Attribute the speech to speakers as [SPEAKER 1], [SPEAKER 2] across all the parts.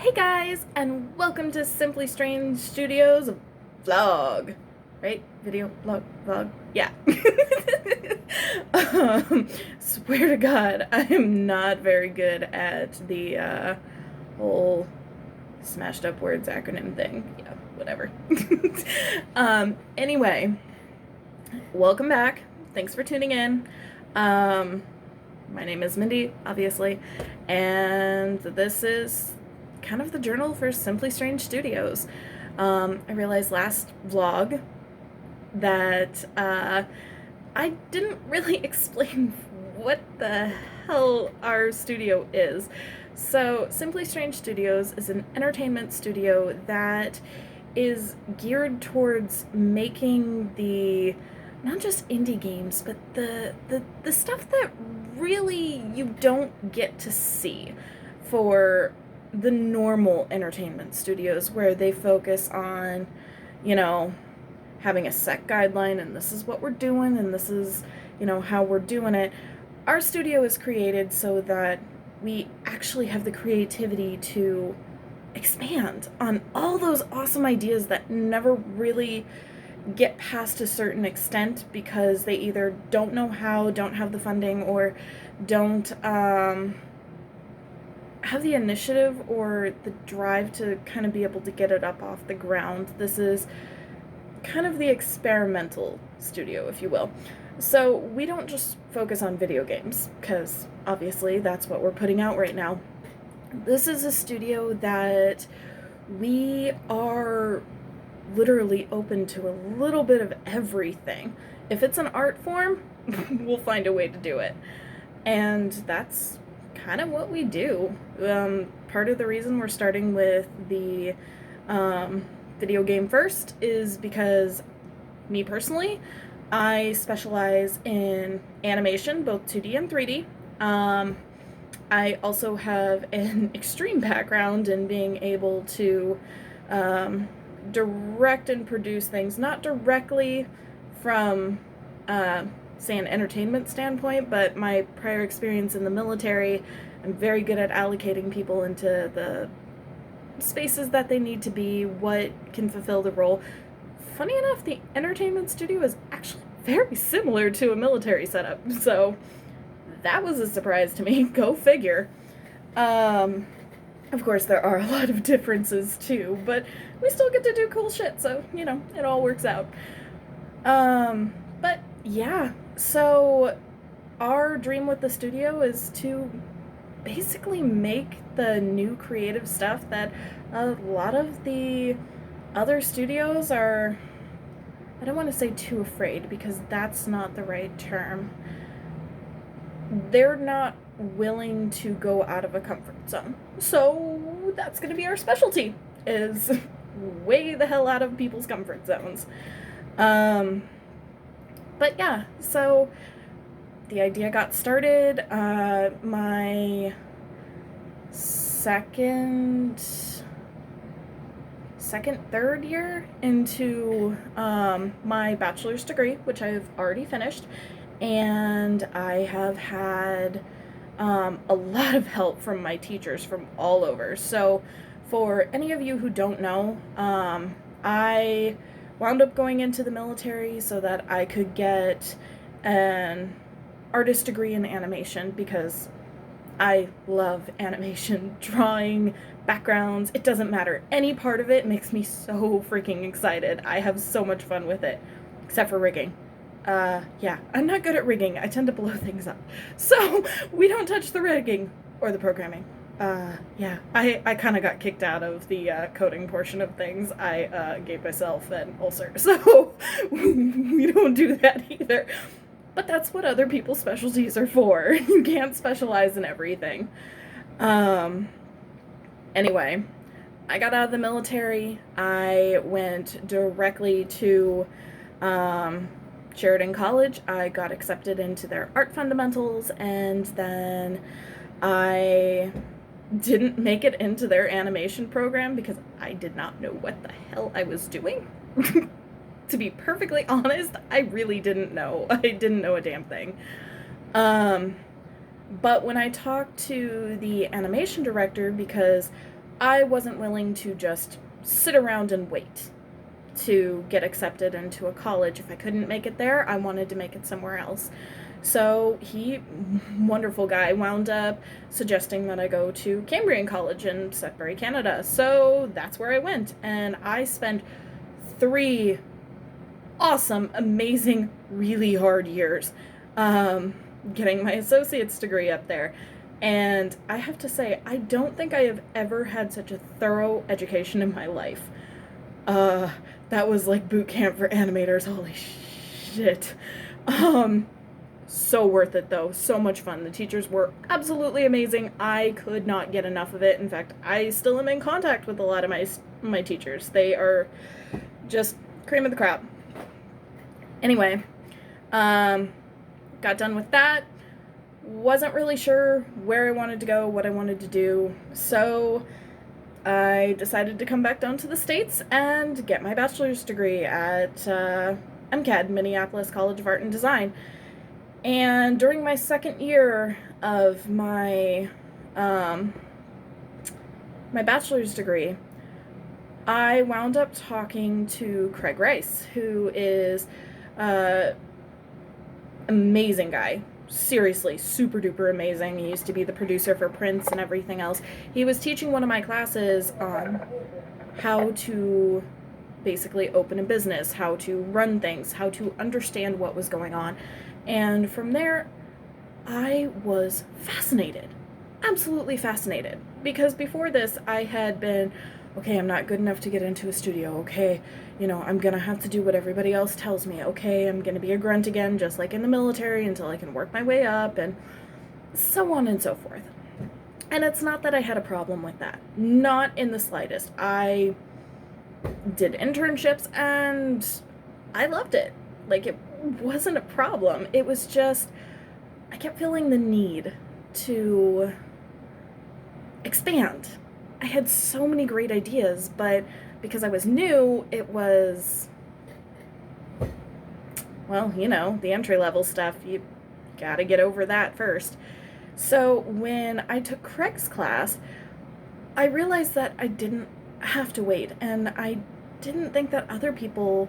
[SPEAKER 1] Hey guys, and welcome to Simply Strange Studios vlog. Right? Video, vlog. Yeah. Swear to God, I am not very good at the whole smashed up words acronym thing. Yeah, whatever. Anyway, welcome back. Thanks for tuning in. My name is Mindy, obviously, and this is kind of the journal for Simply Strange Studios. I realized last vlog that I didn't really explain what the hell our studio is. So, Simply Strange Studios is an entertainment studio that is geared towards making the not just indie games, but the stuff that really you don't get to see for the normal entertainment studios where they focus on, you know, having a set guideline and this is what we're doing and this is, how we're doing it. Our studio is created so that we actually have the creativity to expand on all those awesome ideas that never really get past a certain extent because they either don't know how, don't have the funding, or don't have the initiative or the drive to kind of be able to get it up off the ground. This is kind of the experimental studio, if you will. So we don't just focus on video games, because obviously that's what we're putting out right now. This is a studio that we are literally open to a little bit of everything. If it's an art form, we'll find a way to do it. And that's kind of what we do. Part of the reason we're starting with the video game first is because me personally, I specialize in animation, both 2D and 3D. I also have an extreme background in being able to direct and produce things, not directly from, say, an entertainment standpoint, but my prior experience in the military, I'm very good at allocating people into the spaces that they need to be, what can fulfill the role. Funny enough, the entertainment studio is actually very similar to a military setup, so that was a surprise to me. Go figure. Of course, there are a lot of differences too, but we still get to do cool shit, so, it all works out. But yeah, so our dream with the studio is to basically make the new creative stuff that a lot of the other studios are, I don't want to say too afraid, because that's not the right term. They're not willing to go out of a comfort zone. So that's going to be our specialty, is way the hell out of people's comfort zones. But yeah, so the idea got started my third year into my bachelor's degree, which I've already finished, and I have had a lot of help from my teachers from all over. So for any of you who don't know, I wound up going into the military so that I could get an artist degree in animation, because I love animation, drawing, backgrounds, it doesn't matter. Any part of it makes me so freaking excited. I have so much fun with it, except for rigging. Yeah, I'm not good at rigging. I tend to blow things up. So, we don't touch the rigging or the programming. Yeah, I kind of got kicked out of the coding portion of things. I gave myself an ulcer, so we don't do that either. But that's what other people's specialties are for. You can't specialize in everything. Anyway, I got out of the military. I went directly to Sheridan College. I got accepted into their art fundamentals, and then I didn't make it into their animation program because I did not know what the hell I was doing. To be perfectly honest, I really didn't know. I didn't know a damn thing. But when I talked to the animation director, because I wasn't willing to just sit around and wait to get accepted into a college. If I couldn't make it there, I wanted to make it somewhere else. So he, wonderful guy, wound up suggesting that I go to Cambrian College in Sudbury, Canada. So that's where I went, and I spent 3 awesome, amazing, really hard years getting my associate's degree up there. And I have to say, I don't think I have ever had such a thorough education in my life. That was like boot camp for animators. Holy shit. So worth it though. So much fun. The teachers were absolutely amazing. I could not get enough of it. In fact, I still am in contact with a lot of my teachers. They are just cream of the crop. Anyway, got done with that. Wasn't really sure where I wanted to go, what I wanted to do. So I decided to come back down to the States and get my bachelor's degree at MCAD, Minneapolis College of Art and Design. And during my second year of my my bachelor's degree, I wound up talking to Craig Rice, who is an amazing guy. Seriously, super duper amazing. He used to be the producer for Prince and everything else. He was teaching one of my classes on how to basically open a business, how to run things, how to understand what was going on. And from there, I was fascinated. Absolutely fascinated. Because before this, I had been, okay, I'm not good enough to get into a studio. Okay, I'm gonna have to do what everybody else tells me. Okay, I'm gonna be a grunt again, just like in the military, until I can work my way up, and so on and so forth. And it's not that I had a problem with that. Not in the slightest. I did internships, and I loved it. Like, it wasn't a problem. It was just, I kept feeling the need to expand. I had so many great ideas, but because I was new, it was, well, the entry-level stuff. You gotta get over that first. So when I took Craig's class, I realized that I didn't have to wait, and I didn't think that other people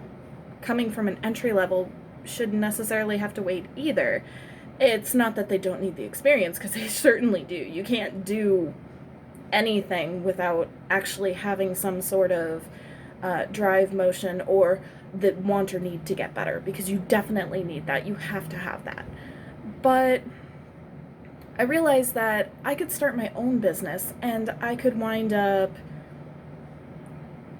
[SPEAKER 1] coming from an entry level should necessarily have to wait either. It's not that they don't need the experience, because they certainly do. You can't do anything without actually having some sort of drive, motion, or the want or need to get better, because you definitely need that. You have to have that. But I realized that I could start my own business, and I could wind up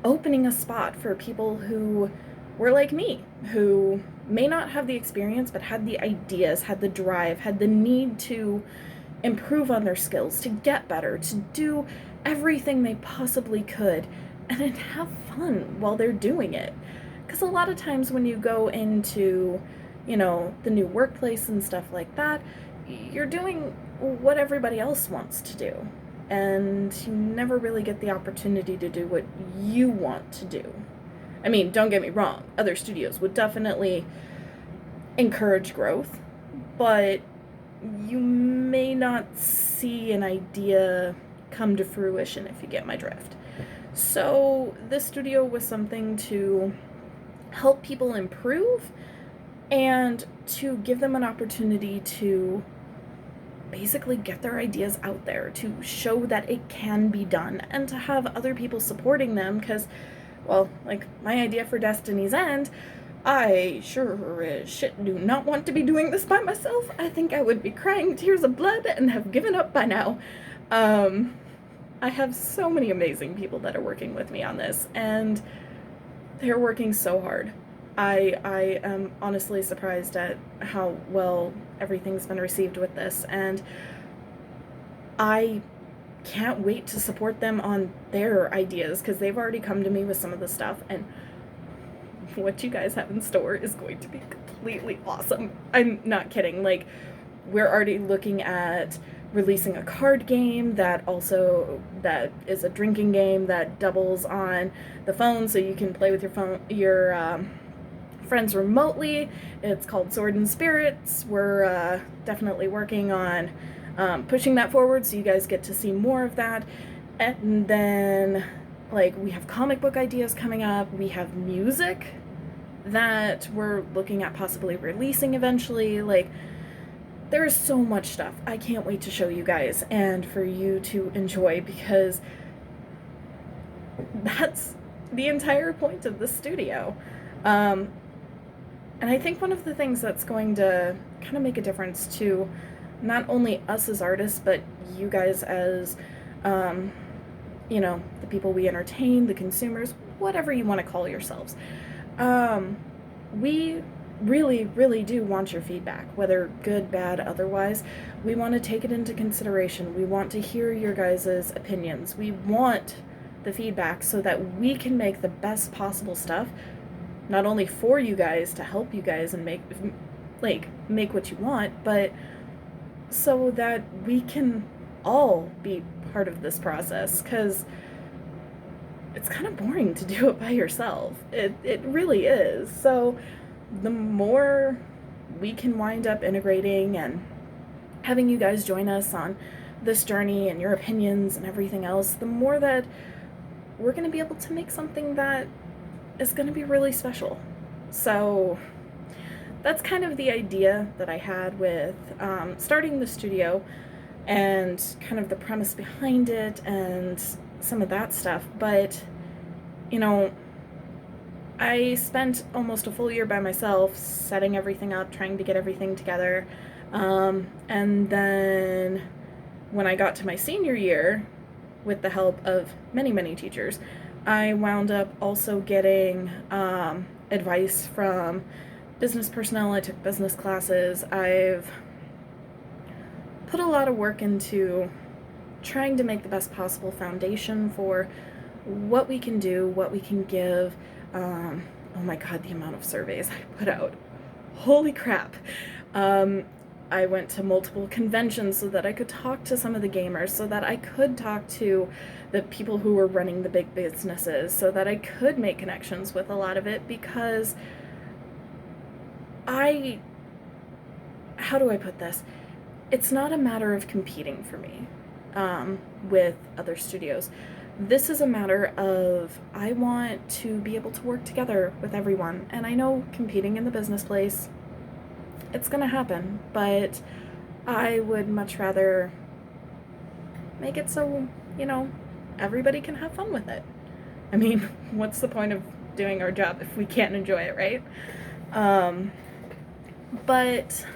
[SPEAKER 1] opening a spot for people who were like me, who may not have the experience, but had the ideas, had the drive, had the need to improve on their skills, to get better, to do everything they possibly could, and then have fun while they're doing it. Because a lot of times when you go into, the new workplace and stuff like that, you're doing what everybody else wants to do, and you never really get the opportunity to do what you want to do. I mean, don't get me wrong, other studios would definitely encourage growth, but you may not see an idea come to fruition, if you get my drift. So this studio was something to help people improve and to give them an opportunity to basically get their ideas out there, to show that it can be done, and to have other people supporting them, because, well, like my idea for Destiny's End, I sure as shit do not want to be doing this by myself. I think I would be crying tears of blood and have given up by now. I have so many amazing people that are working with me on this, and they're working so hard. I am honestly surprised at how well everything's been received with this, and I can't wait to support them on their ideas, because they've already come to me with some of the stuff, and what you guys have in store is going to be completely awesome. I'm not kidding. Like, we're already looking at releasing a card game that is a drinking game that doubles on the phone, so you can play with your friends remotely. It's called Sword and Spirits. We're definitely working on pushing that forward, so you guys get to see more of that. And then, like, we have comic book ideas coming up. We have music that we're looking at possibly releasing eventually. Like, there is so much stuff. I can't wait to show you guys and for you to enjoy, because that's the entire point of the studio. And I think one of the things that's going to kind of make a difference to not only us as artists, but you guys as, the people we entertain, the consumers, whatever you want to call yourselves. We really, really do want your feedback, whether good, bad, otherwise. We want to take it into consideration. We want to hear your guys' opinions. We want the feedback so that we can make the best possible stuff, not only for you guys to help you guys and make what you want, but so that we can all be part of this process, because it's kind of boring to do it by yourself. It really is. So the more we can wind up integrating and having you guys join us on this journey and your opinions and everything else, the more that we're going to be able to make something that is going to be really special. So that's kind of the idea that I had with starting the studio, and kind of the premise behind it and some of that stuff. But, I spent almost a full year by myself setting everything up, trying to get everything together. And then when I got to my senior year, with the help of many, many teachers, I wound up also getting advice from business personnel. I took business classes. I've put a lot of work into trying to make the best possible foundation for what we can do, what we can give. Oh my God, the amount of surveys I put out. Holy crap. I went to multiple conventions so that I could talk to some of the gamers, so that I could talk to the people who were running the big businesses, so that I could make connections with a lot of it, because how do I put this? It's not a matter of competing for me with other studios. This is a matter of, I want to be able to work together with everyone. And I know competing in the business place, it's gonna happen, but I would much rather make it so, everybody can have fun with it. I mean, what's the point of doing our job if we can't enjoy it, right? But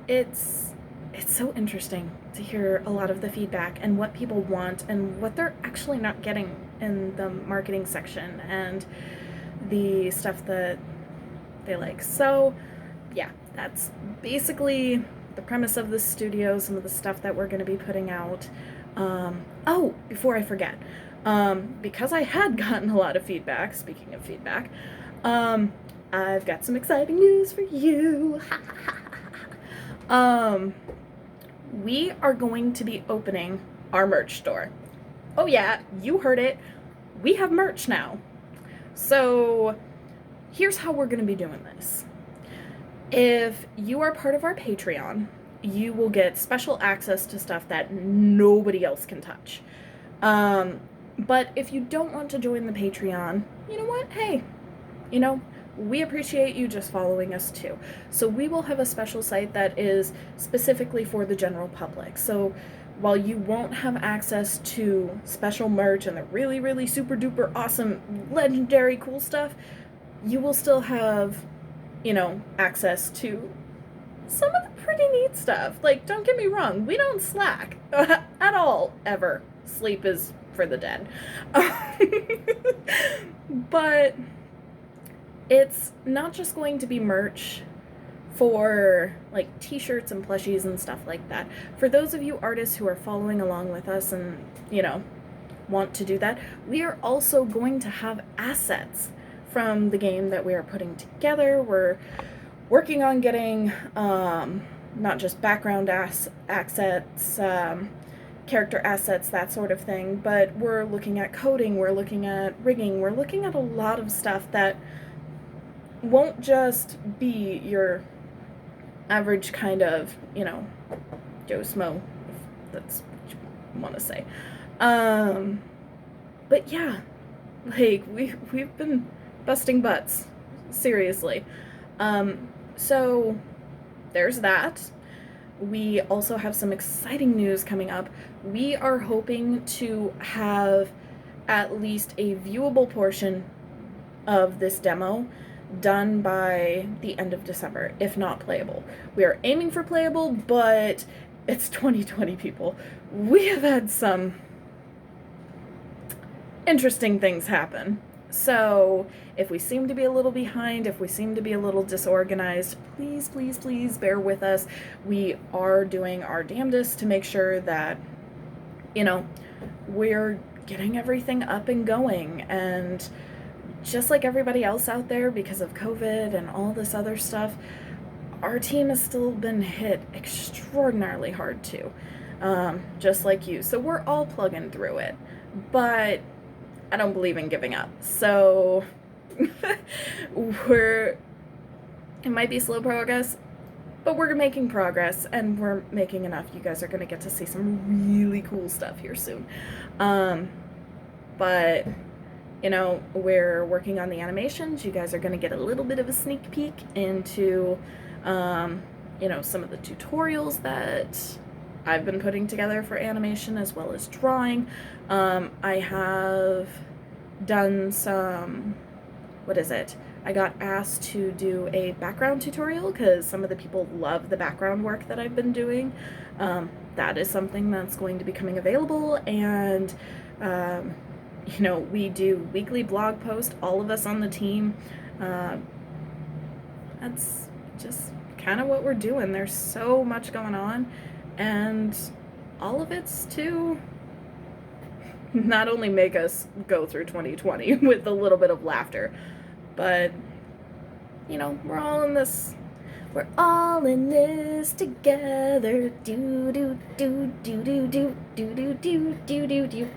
[SPEAKER 1] it's so interesting to hear a lot of the feedback and what people want and what they're actually not getting in the marketing section and the stuff that they like. So yeah, that's basically the premise of the studio, some of the stuff that we're going to be putting out. Before I forget, because I had gotten a lot of feedback, speaking of feedback, I've got some exciting news for you. We are going to be opening our merch store. Oh yeah, you heard it. We have merch now. So here's how we're going to be doing this. If you are part of our Patreon, you will get special access to stuff that nobody else can touch. But if you don't want to join the Patreon, you know what? Hey, we appreciate you just following us too. So we will have a special site that is specifically for the general public. So while you won't have access to special merch and the really, really super duper awesome, legendary cool stuff, you will still have, access to some of the pretty neat stuff. Like, don't get me wrong, we don't slack at all, ever. Sleep is for the dead. But it's not just going to be merch for like t-shirts and plushies and stuff like that. For those of you artists who are following along with us and, want to do that, we are also going to have assets from the game that we are putting together. We're working on getting not just background assets, character assets, that sort of thing, but we're looking at coding, we're looking at rigging, we're looking at a lot of stuff that won't just be your average kind of, Joe Smo, that's what you want to say. But yeah, like we've been busting butts, seriously. So there's that. We also have some exciting news coming up. We are hoping to have at least a viewable portion of this demo done by the end of December, if not playable. We are aiming for playable, but it's 2020, people. We have had some interesting things happen. So if we seem to be a little behind, if we seem to be a little disorganized, please, please, please bear with us. We are doing our damnedest to make sure that, you know, we're getting everything up and going. And just like everybody else out there, because of COVID and all this other stuff, our team has still been hit extraordinarily hard too, just like you. So we're all plugging through it. But I don't believe in giving up. So it might be slow progress, but we're making progress and we're making enough. You guys are going to get to see some really cool stuff here soon. But, you know, we're working on the animations. You guys are going to get a little bit of a sneak peek into, you know, some of the tutorials that I've been putting together for animation as well as drawing. I have done some, I got asked to do a background tutorial because some of the people love the background work that I've been doing. That is something that's going to be coming available, and you know, we do weekly blog posts, all of us on the team. That's just kind of what we're doing. There's so much going on, and all of it's to not only make us go through 2020 with a little bit of laughter, but, you know, we're all in this together. Do do do do do do do do do do do do.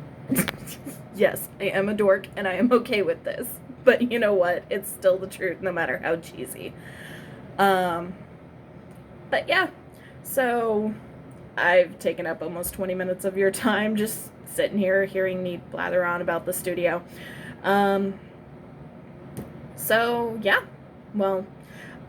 [SPEAKER 1] Yes, I am a dork and I am okay with this, but you know what? It's still the truth, no matter how cheesy. But yeah, so I've taken up almost 20 minutes of your time just sitting here hearing me blather on about the studio. So yeah, well,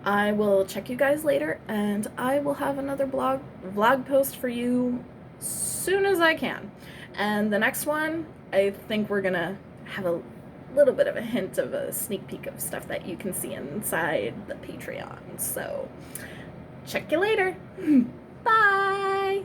[SPEAKER 1] I will check you guys later, and I will have another vlog post for you soon as I can. And the next one, I think we're gonna have a little bit of a hint of a sneak peek of stuff that you can see inside the Patreon. So check you later. Bye.